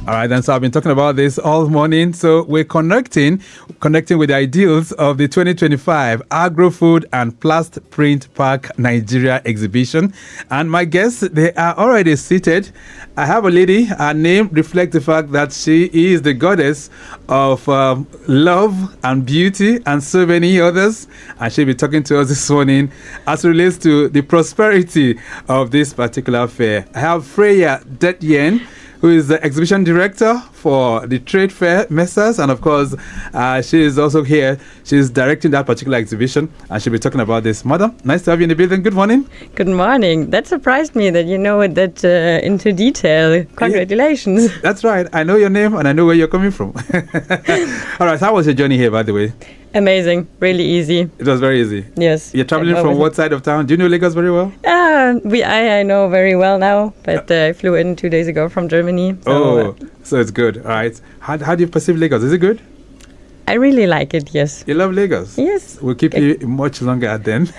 All right, then. So I've been talking about this all morning. So we're connecting with the ideals of the 2025 Agrofood and Plastprintpack Nigeria exhibition. And my guests, they are already seated. I have a lady. Her name reflects the fact that she is the goddess of love and beauty and so many others. And she'll be talking to us this morning as it relates to the prosperity of this particular fair. I have Freyja Detjen, who is the exhibition director for the trade fair Messers, and of course she is also here. She's directing that particular exhibition, and she'll be talking about this. Madam, nice to have you in the building. Good morning. Good morning. That surprised me that you know it that into detail. Congratulations. Yeah, that's right. I know your name and I know where you're coming from. All right, how was your journey here, by the way? Amazing. Really easy. It was very easy. Yes. You're traveling from what side of town? Do you know Lagos very well? I know very well now, but I flew in 2 days ago from Germany. So it's good. All right. How do you perceive Lagos? Is it good? I really like it, yes. You love Lagos? Yes. We'll keep you much longer then.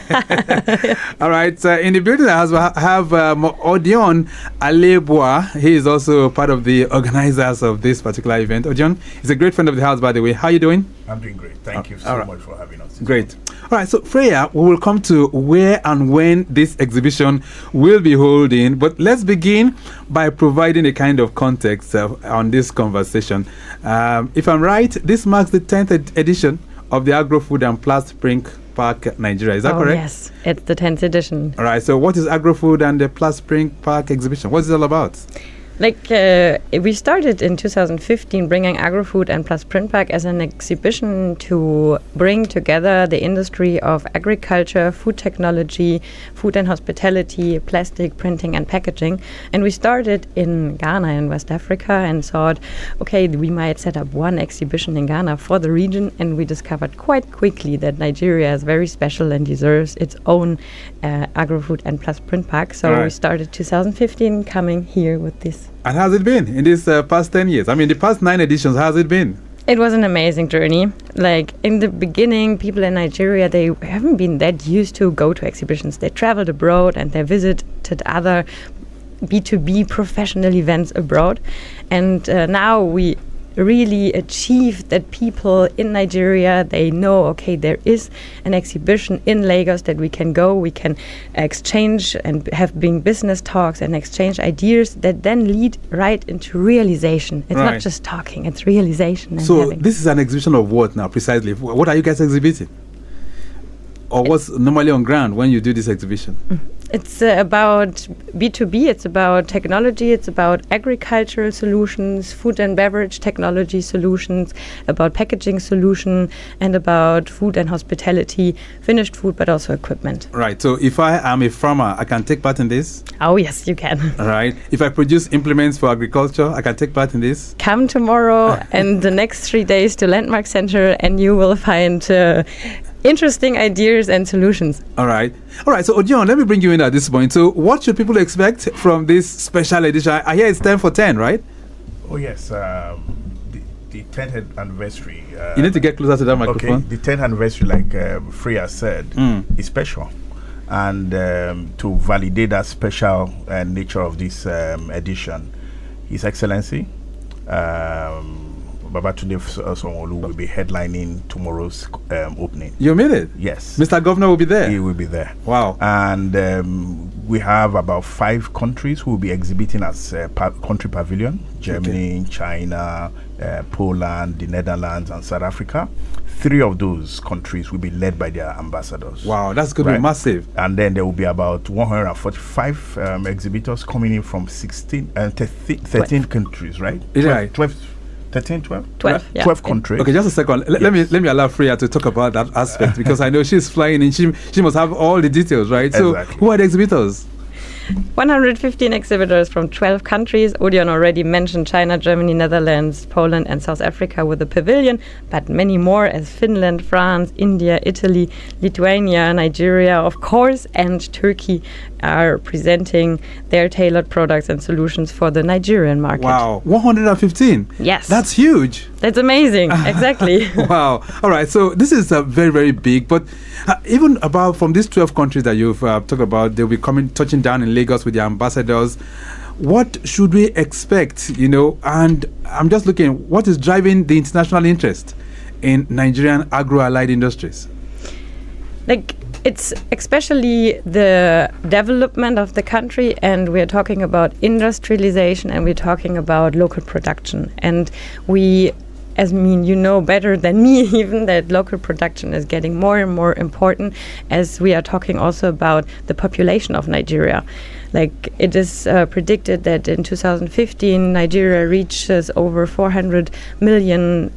All right. In the building, I have Odion Alebua. He is also part of the organizers of this particular event. Odion is a great friend of the house, by the way. How are you doing? I'm doing great. Thank you so much for having us. Great. All right, so Freyja, we will come to where and when this exhibition will be holding, but let's begin by providing a kind of context on this conversation. If I'm right, this marks the 10th edition of the Agrofood and Plastprintpack Nigeria. Is that correct? Yes, it's the 10th edition. All right, so what is Agrofood and the Plastprintpack exhibition? What is it all about? We started in 2015 bringing Agrofood and Plastprintpack as an exhibition to bring together the industry of agriculture, food technology, food and hospitality, plastic, printing and packaging. And we started in Ghana in West Africa and thought, okay, we might set up one exhibition in Ghana for the region. And we discovered quite quickly that Nigeria is very special and deserves its own Agrofood and Plastprintpack. So we started 2015 coming here with this. And how's it been in these past 10 years? I mean, the past 9 editions, how's it been? It was an amazing journey. Like in the beginning, people in Nigeria, they haven't been that used to go to exhibitions. They traveled abroad and they visited other B2B professional events abroad. And now we really achieved that people in Nigeria, they know, okay, there is an exhibition in Lagos that we can go, we can exchange and have big business talks and exchange ideas that then lead right into realization. It's not just talking, it's realization. So this is an exhibition of what now, precisely? What are you guys exhibiting? Or what's normally on ground when you do this exhibition? It's about B2B, it's about technology, it's about agricultural solutions, food and beverage technology solutions, about packaging solution, and about food and hospitality, finished food, but also equipment. Right, so if I am a farmer, I can take part in this? Oh, yes, you can. All right. If I produce implements for agriculture, I can take part in this? Come tomorrow and the next 3 days to Landmark Center and you will find interesting ideas and solutions. All right. So, Odion, let me bring you in at this point. So, what should people expect from this special edition? I hear it's 10 for 10, right? Oh, yes. The 10th anniversary. You need to get closer to that microphone. Okay. The 10th anniversary, like Freyja said, is special. And to validate that special nature of this edition, His Excellency, Babatunde Sanwo-Olu will be headlining tomorrow's opening. You mean it? Yes. Mr. Governor will be there? He will be there. Wow. And we have about 5 countries who will be exhibiting as country pavilion. Germany, China, Poland, the Netherlands, and South Africa. 3 of those countries will be led by their ambassadors. Wow, that's going to be massive. And then there will be about 145 exhibitors coming in from 13 countries, right? Right. 12 countries. Okay, just a second. Let me allow Freyja to talk about that aspect because I know she's flying and she must have all the details, right? Exactly. So who are the exhibitors? 115 exhibitors from 12 countries. Odion already mentioned China, Germany, Netherlands, Poland and South Africa with a pavilion, but many more as Finland, France, India, Italy, Lithuania, Nigeria, of course, and Turkey are presenting their tailored products and solutions for the Nigerian market. Wow, 115? Yes. That's huge. That's amazing, exactly. Wow. All right, so this is very, very big, but even about from these 12 countries that you've talked about, they'll be touching down in Lagos with the ambassadors. What should we expect, and I'm just looking, what is driving the international interest in Nigerian agro-allied industries? It's especially the development of the country, and we're talking about industrialization, and we're talking about local production. And you know better than me even that local production is getting more and more important, as we are talking also about the population of Nigeria. It is predicted that in 2015 Nigeria reaches over 400 million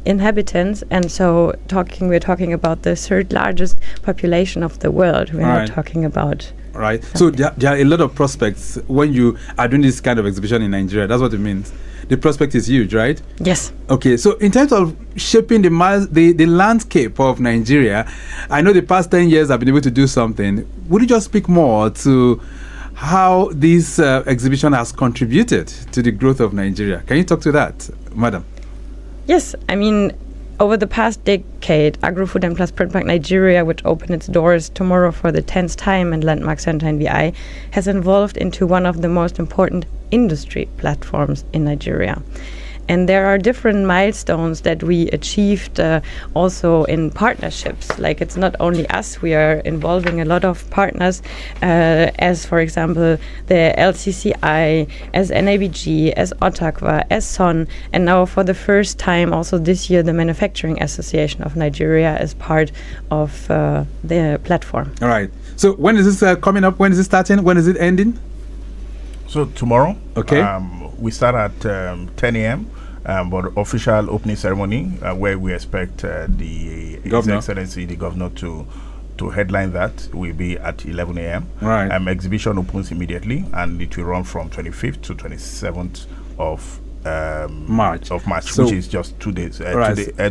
inhabitants, and so we're talking about the third largest population of the world. We're not talking about right. something. So there are a lot of prospects when you are doing this kind of exhibition in Nigeria. That's what it means. The prospect is huge, right? Yes. Okay, so in terms of shaping the landscape of Nigeria, I know the past 10 years I've been able to do something. Would you just speak more to how this exhibition has contributed to the growth of Nigeria? Can you talk to that, madam? Yes, over the past decade, Agrofood and Plastprintpack Nigeria, which opened its doors tomorrow for the 10th time in Landmark Center in VI, has evolved into one of the most important industry platforms in Nigeria. And there are different milestones that we achieved also in partnerships. It's not only us, we are involving a lot of partners, as for example the LCCI, as NABG, as Otakwa, as SON, and now for the first time also this year the Manufacturing Association of Nigeria is part of the platform. All right. So when is this coming up? When is it starting? When is it ending? So tomorrow, okay, we start at 10 a.m. But official opening ceremony where we expect His Excellency the Governor to headline that will be at 11 a.m. Right. Exhibition opens immediately, and it will run from 25th to 27th of March, so which is just 2 days.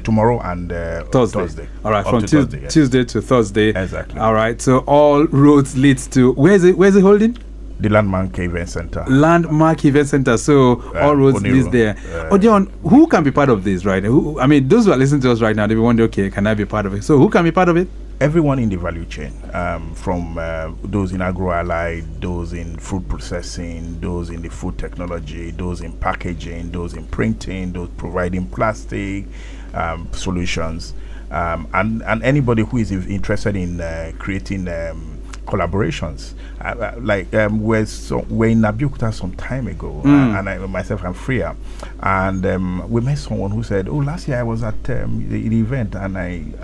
Tomorrow and Thursday. All right, from Tuesday to Thursday. Exactly. All right. So all roads leads to where's it holding? The Landmark Event Center. Landmark Event Center. So all roads lead there. Odion, who can be part of this, right? Those who are listening to us right now, they will wonder, okay, can I be part of it? So who can be part of it? Everyone in the value chain, from those in agro-allied, those in food processing, those in the food technology, those in packaging, those in printing, those providing plastic solutions, and anybody who is interested in creating collaborations. We're in Abuja some time ago, and myself and Freyja, and we met someone who said, last year I was at the event, and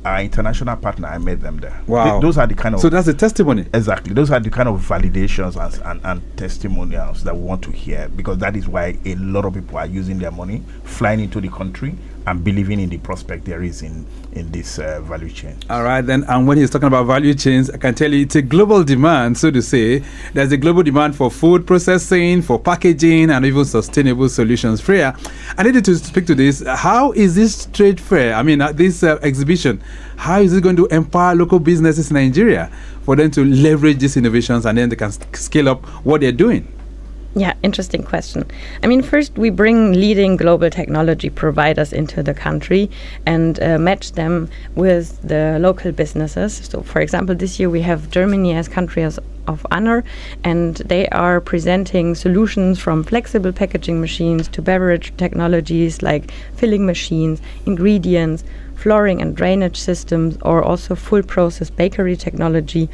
our international partner, I met them there. Wow. Those are the kind of... So that's a testimony. Exactly. Those are the kind of validations and testimonials that we want to hear, because that is why a lot of people are using their money, flying into the country, and believing in the prospect there is in this value chain. All right, then. And when he's talking about value chains, I can tell you it's a global demand, so to say. There's a global demand for food processing, for packaging, and even sustainable solutions. Freyja, I needed to speak to this. How is this trade fair, this exhibition, how is it going to empower local businesses in Nigeria for them to leverage these innovations, and then they can scale up what they're doing? Yeah, interesting question. First we bring leading global technology providers into the country and match them with the local businesses. So, for example, this year we have Germany as country of honor, and they are presenting solutions from flexible packaging machines to beverage technologies like filling machines, ingredients, flooring and drainage systems, or also full process bakery technology.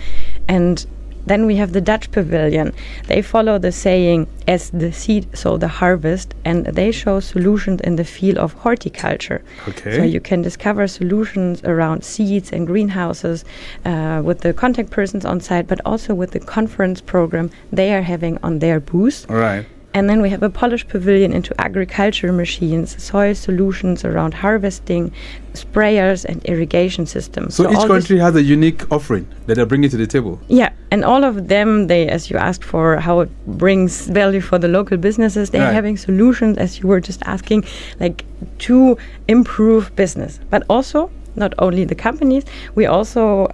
And then we have the Dutch pavilion. They follow the saying, as the seed, so the harvest, and they show solutions in the field of horticulture. Okay. So you can discover solutions around seeds and greenhouses with the contact persons on site, but also with the conference program they are having on their booth. All right. And then we have a Polish pavilion into agriculture machines, soil solutions around harvesting, sprayers and irrigation systems. So each country has a unique offering that they bring to the table. Yeah, and all of them, they, as you asked for how it brings value for the local businesses, they're having solutions, as you were just asking, to improve business, but also not only the companies, we also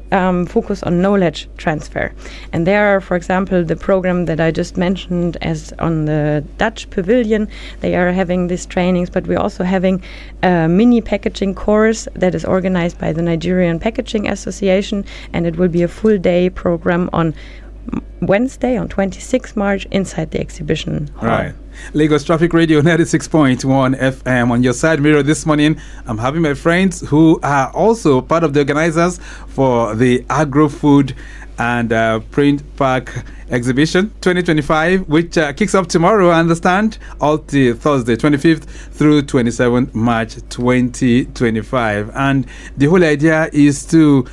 focus on knowledge transfer. And there are, for example, the program that I just mentioned as on the Dutch pavilion, they are having these trainings, but we're also having a mini packaging course that is organized by the Nigerian Packaging Association, and it will be a full day program on Wednesday on 26 March inside the exhibition hall. Right. Lagos Traffic Radio 96.1 FM. On your side mirror this morning, I'm having my friends who are also part of the organizers for the Agrofood and Print Pack exhibition 2025, which kicks off tomorrow, I understand, all till Thursday 25th through 27th March 2025. And the whole idea is to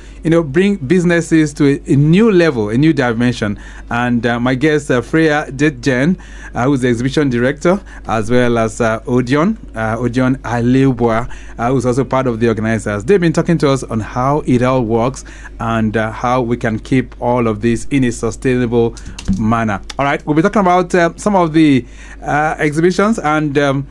bring businesses to a new level, a new dimension. And my guest Freyja Detjen, who's the exhibition director, as well as Odion Alebua, who's also part of the organizers. They've been talking to us on how it all works and how we can keep all of this in a sustainable manner. All right, we'll be talking about some of the exhibitions and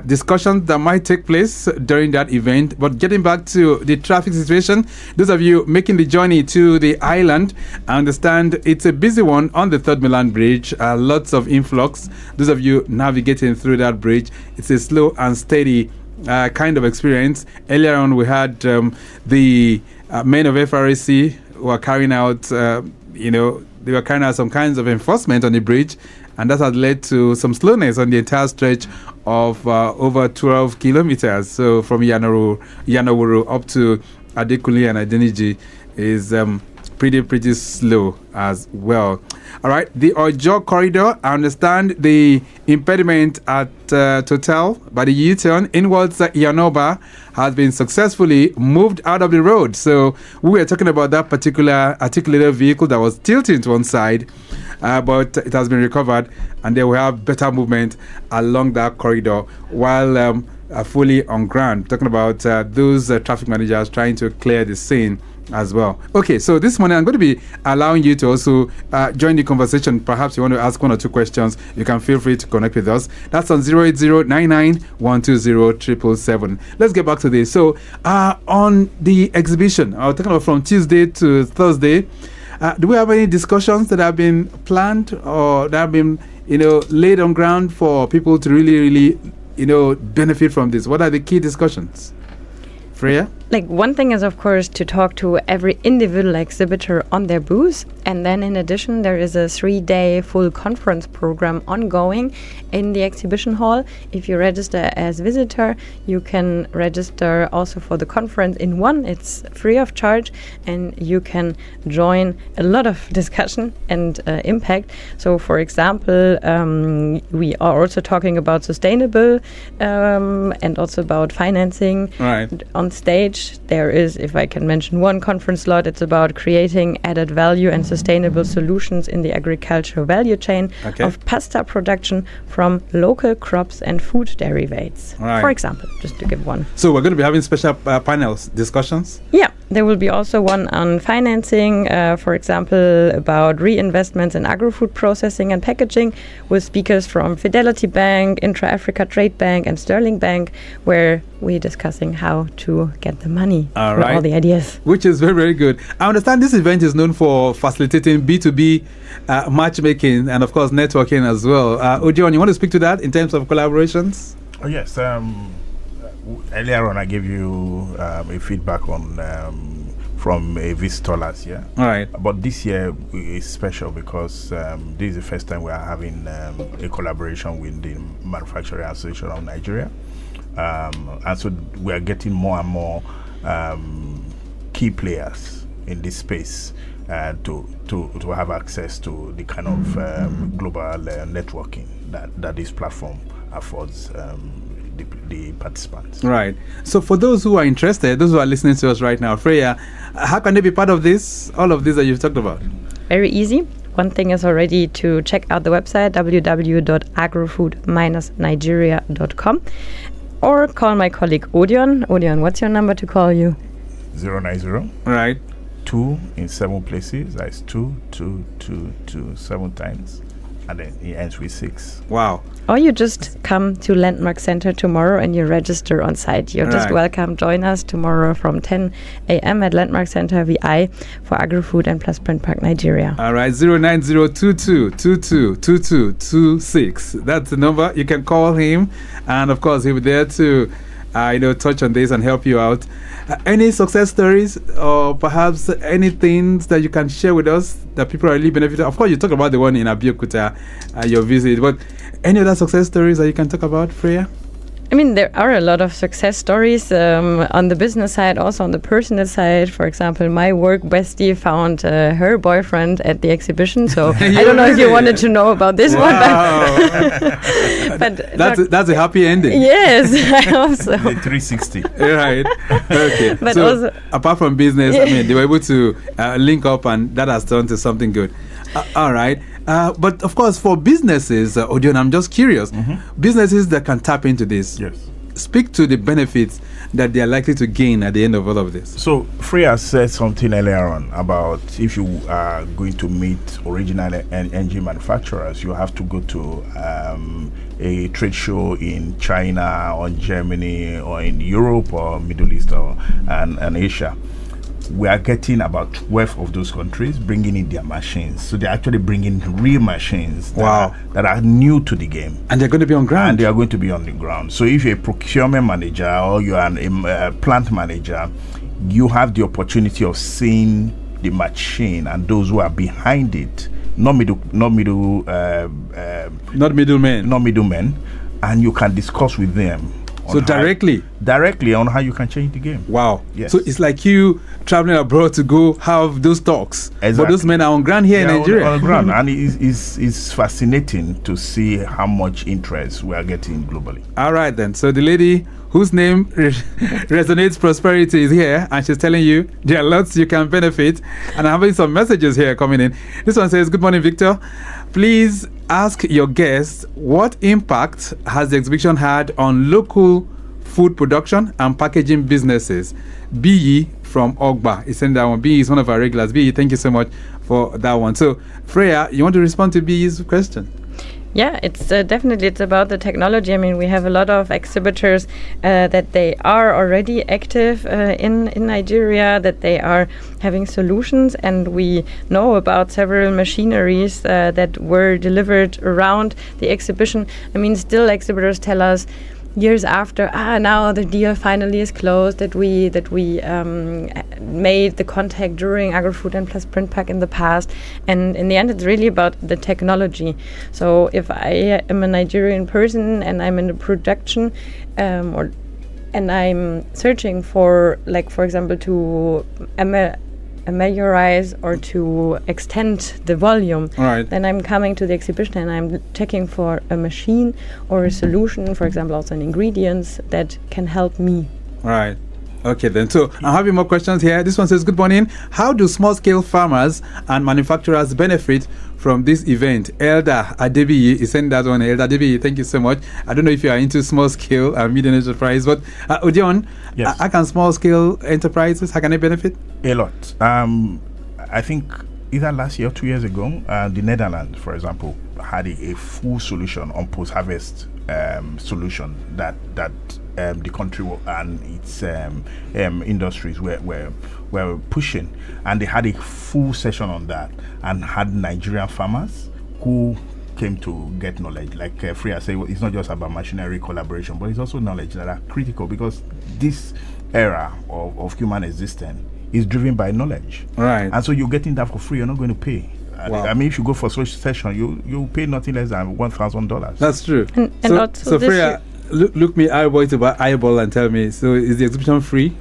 discussions that might take place during that event. But getting back to the traffic situation, those of you making the journey to the island, I understand it's a busy one on the Third Milan Bridge. Lots of influx. Those of you navigating through that bridge, it's a slow and steady kind of experience. Earlier on, we had the men of FRAC who are carrying out, they were carrying out some kinds of enforcement on the bridge, and that has led to some slowness on the entire stretch of over 12 kilometers. So from Yanowuru up to Adekunle and Adeniji is pretty slow as well. All right, the Ojo corridor, I understand the impediment at Total by the U-turn inwards Yanoba has been successfully moved out of the road. So we were talking about that particular articulated vehicle that was tilting to one side, but it has been recovered, and then we have better movement along that corridor while fully on ground. Talking about those traffic managers trying to clear the scene as well. Okay, so this morning I'm going to be allowing you to also join the conversation. Perhaps you want to ask one or two questions, you can feel free to connect with us. That's on 08099120777. Let's get back to this. So on the exhibition, I was talking about from Tuesday to Thursday, do we have any discussions that have been planned or that have been laid on ground for people to really benefit from this? What are the key discussions? Freyja? Like, one thing is, of course, to talk to every individual exhibitor on their booth. And then in addition, there is a 3-day full conference program ongoing in the exhibition hall. If you register as visitor, you can register also for the conference in one. It's free of charge, and you can join a lot of discussion and impact. So, for example, we are also talking about sustainable and also about financing. Right. On stage, there is, if I can mention one conference slot, it's about creating added value and sustainable solutions in the agricultural value chain of pasta production from local crops and food derivatives. Right. For example, just to give one. So we're going to be having special panels, discussions? Yeah, there will be also one on financing, for example, about reinvestments in agri-food processing and packaging, with speakers from Fidelity Bank, Intra-Africa Trade Bank and Sterling Bank, where we're discussing how to get the money for all the ideas. Which is very, very good. I understand this event is known for facilitating B2B matchmaking and, of course, networking as well. Odion, you want to speak to that in terms of collaborations? Oh, yes. Earlier on, I gave you a feedback on from a visitor last year. All right. But this year is special because this is the first time we are having a collaboration with the Manufacturing Association of Nigeria. And so we are getting more and more key players in this space to have access to the kind of global networking that this platform affords the participants. Right. So for those who are interested, those who are listening to us right now, Freyja, how can they be part of this, all of this that you've talked about? Very easy. One thing is already to check out the website, www.agrofood-nigeria.com, or call my colleague Odion. Odion, what's your number to call you? 090. Right. 2 in 7 places. That's 2, 7 times. And then it ends with 6. Wow. Or you just come to Landmark Center tomorrow and you register on site. You're just welcome. Join us tomorrow from 10 a.m. at Landmark Center VI for Agrofood and Plastprintpack Nigeria. All right, 09022222226. That's the number. You can call him, and of course he'll be there to touch on this and help you out. Any success stories or perhaps any things that you can share with us that people are really benefiting? Of course, you talk about the one in Abeokuta, your visit, but any other success stories that you can talk about, Freyja? I mean, there are a lot of success stories on the business side, also on the personal side. For example, my work bestie found her boyfriend at the exhibition. So I don't know if you wanted to know about this one. But that's a happy ending. Yes, I hope so. The 360. Right. Okay. But so also, apart from business, I mean, they were able to link up, and that has turned to something good. All right. But of course, for businesses, Odion, I'm just curious. Businesses that can tap into this, Yes. speak to the benefits that they are likely to gain at the end of all of this. So Freyja said something earlier on about if you are going to meet original engine manufacturers, you have to go to a trade show in China or Germany or in Europe or Middle East and Asia. We are getting about 12 of those countries bringing in their machines. So they're actually bringing real machines that are new to the game. And they're going to be on ground. And they are going to be on the ground. So if you're a procurement manager or you are a plant manager, you have the opportunity of seeing the machine and those who are behind it, not middlemen, and you can discuss with them. So directly on how you can change the game. Wow. Yes. So it's like you traveling abroad to go have those talks. Exactly. But those men are on ground here in Nigeria. On ground. And it's fascinating to see how much interest we are getting globally. All right then. So the lady whose name resonates prosperity is here, and she's telling you there are lots you can benefit. And I'm having some messages here coming in. This one says, "Good morning, Victor. Please ask your guests what impact has the exhibition had on local food production and packaging businesses." B.E. from Ogba is sending that one. B.E. is one of our regulars. B.E., thank you so much for that one. So, Freyja, you want to respond to B.E.'s question? Yeah, it's definitely it's about the technology. I mean, we have a lot of exhibitors that they are already active in Nigeria, that they are having solutions, and we know about several machineries that were delivered around the exhibition. I mean, still exhibitors tell us years after, now the deal finally is closed, that we made the contact during Agrofood and Plastprintpack in the past. And in the end, it's really about the technology. So if I am a Nigerian person and I'm in the production and I'm searching for, like, for example, to ameliorize or to extend the volume, then I'm coming to the exhibition and I'm checking for a machine or a solution, for example, also in ingredients that can help me. Right. Okay, then. So I'm having more questions here. This one says, "Good morning. How do small-scale farmers and manufacturers benefit from this event?" Elder Adebiyi is sending that one. Elder Adebiyi, thank you so much. I don't know if you are into small-scale and medium enterprise, but Odion, yes. How can small-scale enterprises, how can they benefit? A lot. I think either last year or 2 years ago, the Netherlands, for example, had a full solution on post-harvest solution that the country and its industries were pushing, and they had a full session on that and had Nigerian farmers who came to get knowledge. Like Freyja said, it's not just about machinery collaboration, but it's also knowledge that are critical, because this era of human existence is driven by knowledge. Right. And so you're getting that for free. You're not going to pay. Wow. I mean, if you go for such session, you pay nothing less than $1,000. That's true. And so Freyja, look me eyeball and tell me, so is the exhibition free?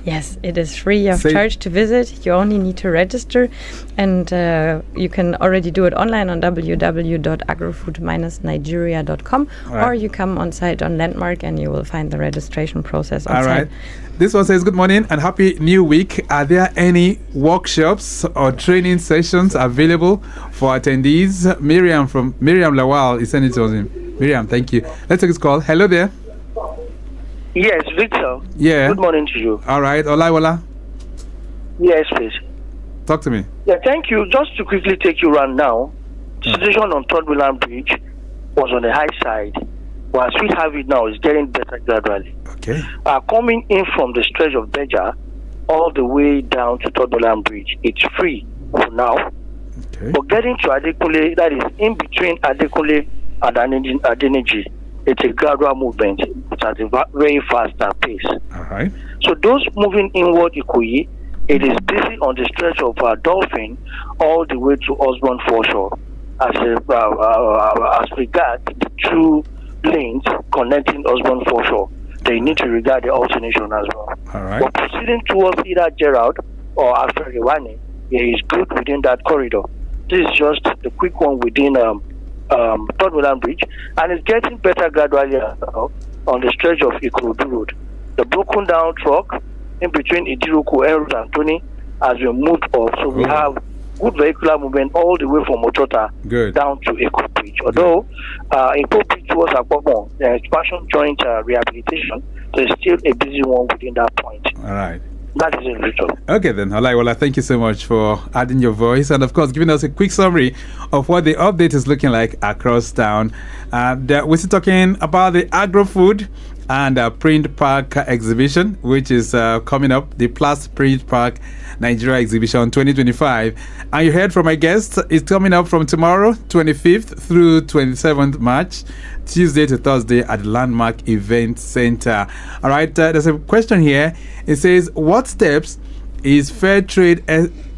Yes, it is free of charge to visit. You only need to register, and you can already do it online on www.agrofood-nigeria.com, or you come on site on Landmark and you will find the registration process on site. All right. This one says, "Good morning and happy new week. Are there any workshops or training sessions available for attendees?" Miriam Lawal is sending it to him. Miriam, thank you. Let's take this call. Hello there. Yes, Victor. Yeah. Good morning to you. All right. Olaiwola. Yes, please. Talk to me. Yeah, thank you. Just to quickly take you around now, the situation on Third Mainland Bridge was on the high side. But as we have it now, it's getting better gradually. Okay. Coming in from the stretch of Beja all the way down to Third Mainland Bridge, it's free for now. Okay. But getting to Adekunle, that is in between Adekunle and Adeniji, it's a gradual movement. It's at a very faster pace. All right. So those moving inward Ikoyi, it is busy on the stretch of Dolphin all the way to Osborne Foreshore as regard the two lanes connecting Osborne Foreshore. They need to regard the alternation as well. All right. But proceeding towards either Gerald or after Rewani, it is good within that corridor. This is just the quick one within Third Mainland Bridge, and it's getting better gradually on the stretch of Ikorodu Road. The broken down truck in between Idiruku and Antoni as we moved off, so we have good vehicular movement all the way from Otota down to Eko Bridge. Although Eko Bridge was Akpobon, the expansion joint rehabilitation, so it's still a busy one within that point. All right. That is it, Richard. Okay then, Olaiwola, thank you so much for adding your voice and of course giving us a quick summary of what the update is looking like across town. We're still talking about the Agrofood and Printpack exhibition, which is coming up, the Plastprintpack Nigeria exhibition 2025. And you heard from my guest, it's coming up from tomorrow, 25th through 27th March, Tuesday to Thursday at the Landmark Event Center. All right, there's a question here. It says, what steps is Fairtrade...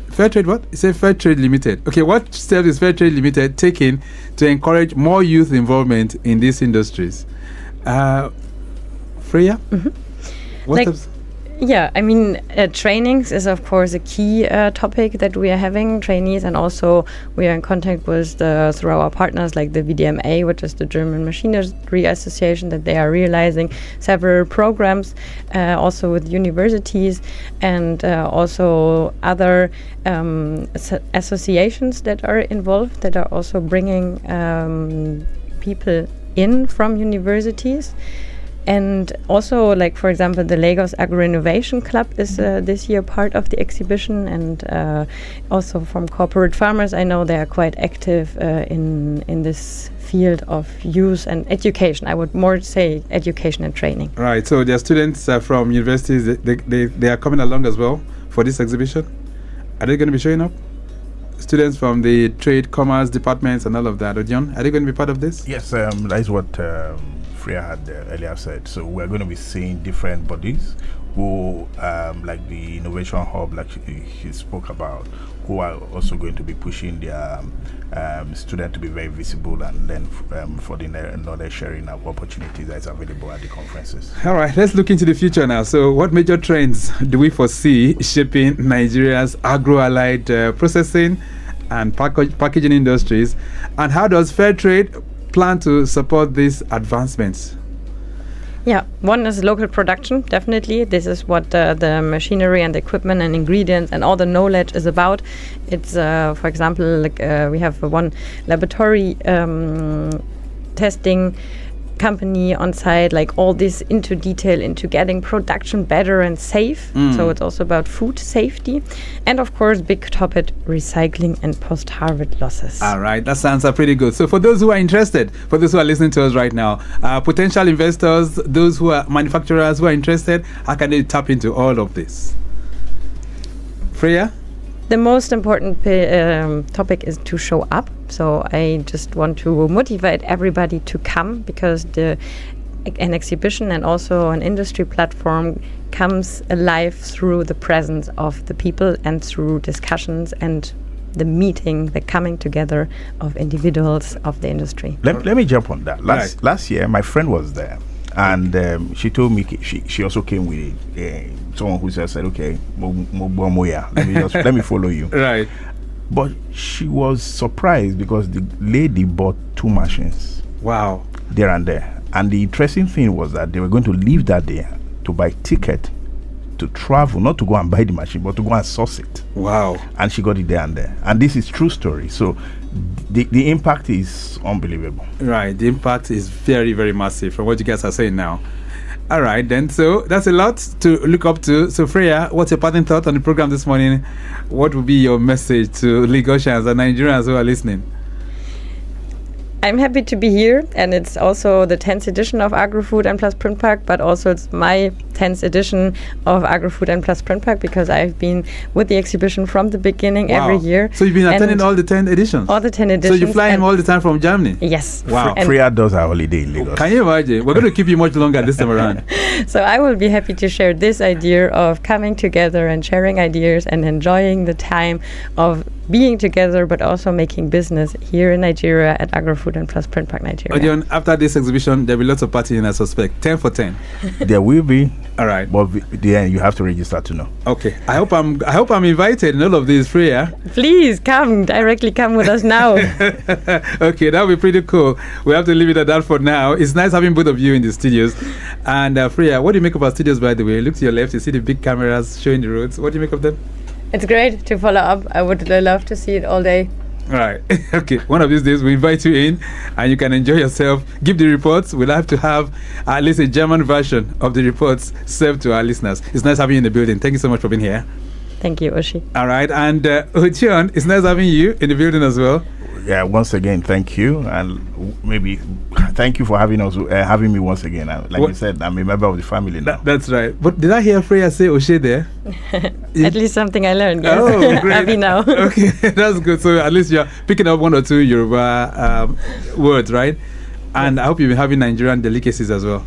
Fairtrade what? It says Fairtrade Limited. Okay, what steps is Fairtrade Limited taking to encourage more youth involvement in these industries? Freyja? What steps? Yeah, I mean, trainings is of course a key topic that we are having, trainees, and also we are in contact with through our partners like the VDMA, which is the German Machinery Association, that they are realizing several programs, also with universities and also other associations that are involved, that are also bringing people in from universities. And also, like, for example, the Lagos Agro Innovation Club is this year part of the exhibition, and also from corporate farmers, I know they are quite active in this field of youth and education. I would more say education and training. Right, so there are students from universities, they are coming along as well for this exhibition? Are they going to be showing up? Students from the trade, commerce departments and all of that. Odion, are they going to be part of this? Yes, that is what Freyja had earlier said. So we're going to be seeing different bodies who, like the Innovation Hub, like she spoke about, who are also going to be pushing their students to be very visible, and then for the knowledge sharing of opportunities that is available at the conferences. All right, let's look into the future now. So what major trends do we foresee shaping Nigeria's agro-allied processing and packaging industries, and how does Fairtrade plan to support these advancements? Yeah, one is local production, definitely. This is what the machinery and the equipment and ingredients and all the knowledge is about. It's, for example, like we have one laboratory testing company on site, like all this into detail into getting production better and safe. So it's also about food safety, and of course big topic, recycling and post-harvest losses. All right, that sounds pretty good. So for those who are interested, for those who are listening to us right now, potential investors, those who are manufacturers who are interested, how can they tap into all of this? Freyja? The most important topic is to show up. So I just want to motivate everybody to come, because an exhibition and also an industry platform comes alive through the presence of the people and through discussions and the meeting, the coming together of individuals of the industry. Let me jump on that. Last year, my friend was there, and she told me she also came with someone who just said, okay, let me follow you. Right. But she was surprised because the lady bought 2 machines. Wow. There and there. And the interesting thing was that they were going to leave that day to buy ticket to travel, not to go and buy the machine, but to go and source it. Wow. And she got it there and there. And this is true story. So the impact is unbelievable. Right. The impact is very, very massive from what you guys are saying now. All right, then. So that's a lot to look up to. So, Freyja, what's your parting thought on the program this morning? What would be your message to Lagosians and Nigerians who are listening? I'm happy to be here, and it's also the 10th edition of Agrofood and Plastprintpack, but also it's my 10th edition of Agrofood and Plastprintpack, because I've been with the exhibition from the beginning every year. So you've been attending all the 10 editions? All the 10 editions. So you fly him all the time from Germany? Yes. Wow. Freyja does our holiday in Lagos. Can you imagine? We're going to keep you much longer this time around. So I will be happy to share this idea of coming together and sharing ideas and enjoying the time of being together, but also making business here in Nigeria at Agrofood and Plastprintpack Nigeria. John, after this exhibition, there'll be lots of partying, I suspect. 10 for 10. There will be. All right. But you have to register to know. Okay. I hope I'm invited in all of these, Freyja. Please come with us now. Okay, that would be pretty cool. We have to leave it at that for now. It's nice having both of you in the studios. And Freyja, what do you make of our studios, by the way? Look to your left, you see the big cameras showing the roads. What do you make of them? It's great to follow up. I would love to see it all day. All right. Okay. One of these days, we invite you in and you can enjoy yourself. Give the reports. We'll have to have at least a German version of the reports served to our listeners. It's nice having you in the building. Thank you so much for being here. Thank you, Oshi. All right. And Detjen, it's nice having you in the building as well. Yeah, once again, thank you, and maybe thank you for having me once again. You said, I'm a member of the family now. That's right. But did I hear Freyja say Oshe there? At least something I learned. Yes. Oh, great. Happy now. Okay, that's good. So at least you're picking up one or two Yoruba words, right? And I hope you've been having Nigerian delicacies as well.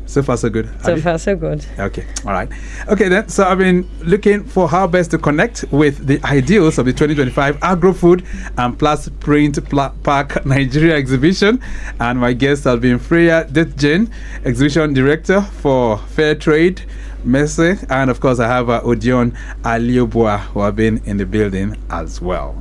So far, so good. So far, so good. Okay. All right. Okay, then. So I've been looking for how best to connect with the ideals of the 2025 Agrofood and Plastprintpack Nigeria exhibition. And my guests have been Freyja Detjen, exhibition director for Fairtrade, Messe, and of course I have Odion Aliobua, who have been in the building as well.